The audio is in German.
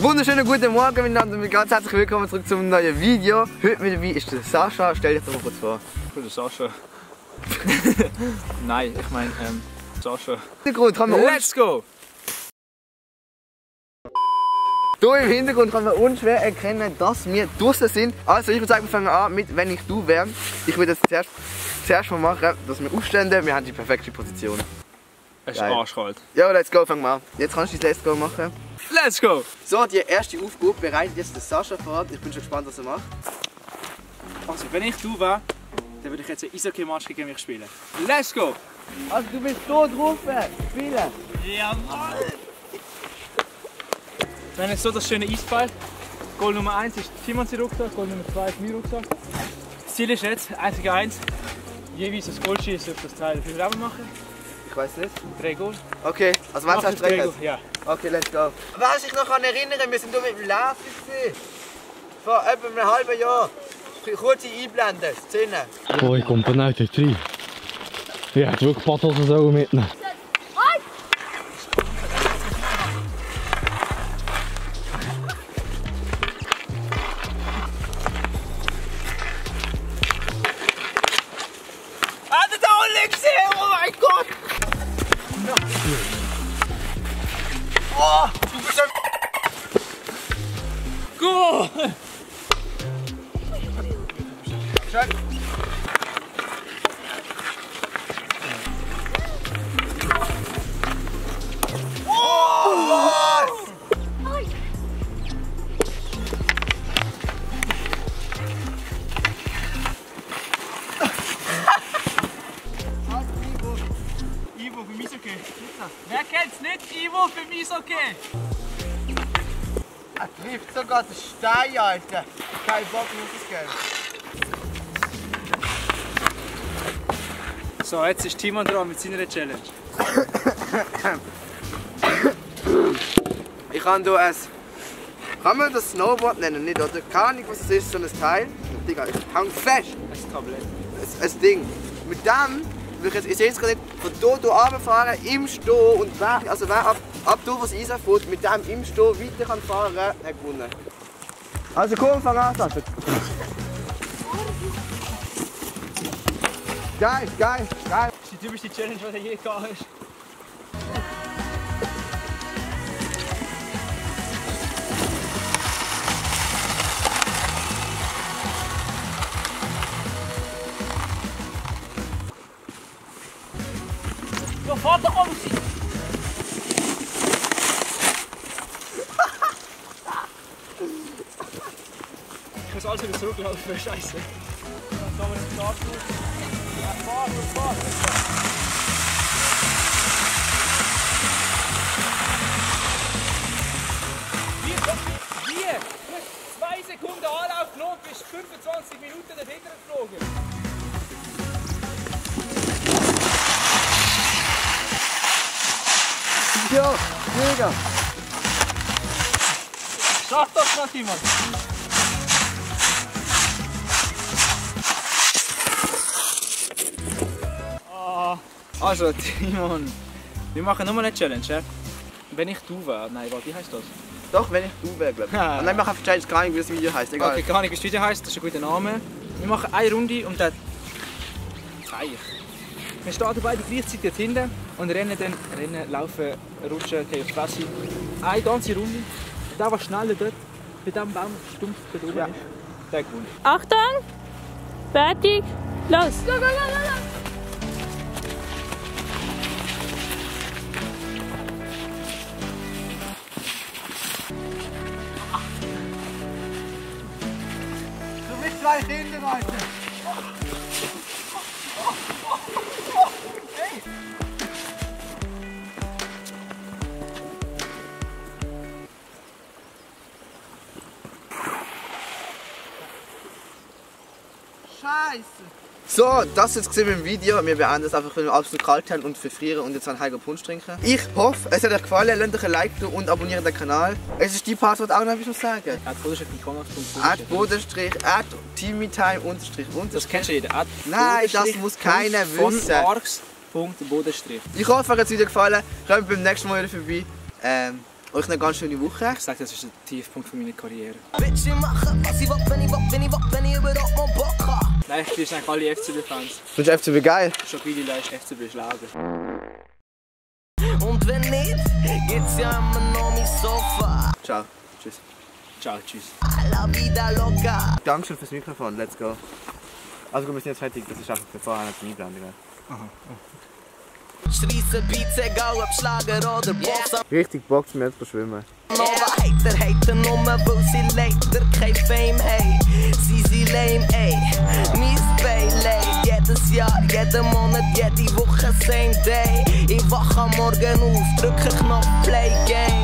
Wunderschönen guten Morgen miteinander und ganz herzlich willkommen zurück zum neuen Video. Heute mit dabei ist der Sascha. Stell dich doch mal kurz vor. Ich bin der Sascha. Nein, ich meine Sascha. Let's go! Hier im Hintergrund kann man unschwer erkennen, dass wir draußen sind. Also ich würde sagen, wir fangen an mit «Wenn ich du wäre». Ich würde das zuerst mal machen, dass wir aufstehen. Wir haben die perfekte Position. Es ist arschkalt. Ja, let's go, fangen wir an. Jetzt kannst du dein Let's go machen. Let's go! So, die erste Aufgabe bereitet jetzt der Sascha vor. Ich bin schon gespannt, was er macht. Also, wenn ich du wäre, dann würde ich jetzt ein Eishockey-Match gegen mich spielen. Let's go! Also du bist hier drauf, spielen. Jawohl! Wir haben jetzt so das schöne Eisball. Goal Nummer 1 ist Simons Rucksack, Goal Nummer 2 ist mein Rucksack. Das Ziel ist jetzt, 1-1, jeweils ein Goal schießen auf das Teil. Wie viel wir machen? Ich weiß nicht. 3 Goal. Okay, also was hast du drin? Ja. Okay, let's go. Was ich noch erinnern kann, wir sind hier mit dem Laufen gewesen. Vor etwa einem halben Jahr. Kurze einblenden, Szene. Oh, ich komme dann nicht rein. Ich hätte wirklich Badhosen mitnehmen. Hat er alle gesehen? Oh mein Gott! Oh, du bist ein... Go! Schön. Ivo für Eishockey. Wer kennt's nicht? Ivo für Eishockey. Er trifft sogar den Stein, Alter. Kein Bock mehr auf So, jetzt ist Timon dran mit seiner Challenge. Ich kann hier ein... Kann man das Snowboard nennen, nicht? Oder? Keine Ahnung, was es ist, so ein Teil. Digga, ich hang fest. Ein Tablett. Ein Ding. Mit dem will ich jetzt, ich sehe es gerade nicht, von hier runterfahren, im Stehen und wer ab hier, wo es reinfährt, mit dem im Stehen weiter kann fahren, hat gewonnen. Also komm, fang an, Sascha. Geil, geil, geil. Das ist die typischste Challenge, die du je gehabt hast. Ja, fahr doch raus! Ich muss alles wieder zurücklaufen, scheiße. Dann haben wir den Start gut. Ja, fahr! Wie? Du hast 2 Sekunden Anlauf genommen, bist 25 Minuten dahinter geflogen. Ja, mega. Schaff das noch jemand! Also Timon, wir machen nochmal eine Challenge, ja? Wenn ich du wäre. Nein, warte, wie heisst das? Doch, wenn ich du wäre, glaube ich. Und dann mache ich keine Ahnung, wie das Video heisst. Egal. Okay, keine Ahnung, wie das Video heisst, das ist ein guter Name. Wir machen eine Runde um den Teich. Wir starten beide gleichzeitig dort hinten und laufen, rutschen, gehen auf die Fresse. Eine ganze Runde. Der, der schneller dort, bei diesem Baum stumpf dort oben ist, der gewinnt. Achtung! Fertig! Los! Go, go, go, go, go! Du bist 2 Kinder, Alter. Hey! Scheiße! So, das jetzt gesehen im Video. Wir beenden es einfach, weil wir absolut kalt haben und verfrieren und jetzt einen heißen Punsch trinken. Ich hoffe, es hat euch gefallen. Lasst euch ein Like da und abonniert den Kanal. Es ist die Part, was auch noch etwas sagen. @bodenstrich, @teamitime unterstrich. Das kennst du jeder. Nein, das muss keiner wissen. Von Arx. Bodenstrich. Ich hoffe, euch hat das Video gefallen. Kommt beim nächsten Mal wieder vorbei. Euch eine ganz schöne Woche. Ich sage, das ist der Tiefpunkt meiner Karriere. Bitch, machen, was ich will, wenn ich überhaupt mal Bock habe. Nein, ich bin eigentlich alle FCB-Fans. Findest du FCB geil? Schobili ist FCB schlagen. Und wenn nicht, geht's ja immer noch mein Sofa. Ciao. Tschüss. Ciao, tschüss. La vida loca. Dankeschön fürs Mikrofon. Let's go. Also gut, wir sind jetzt fertig. Das ist einfach für vorher eine Einblendung. Schreisse Beats, egal ob Schlager oder Bossa. Richtig Bock, zum jetzt zu schwimmen. Nova Hater nur, weil sie leider kein Fame haben. Sie lame, ey. Mies Bailey. Jedes Jahr, jeden Monat, jede Woche, same day. Ich wach am Morgen auf, drücke Knopf Play Game.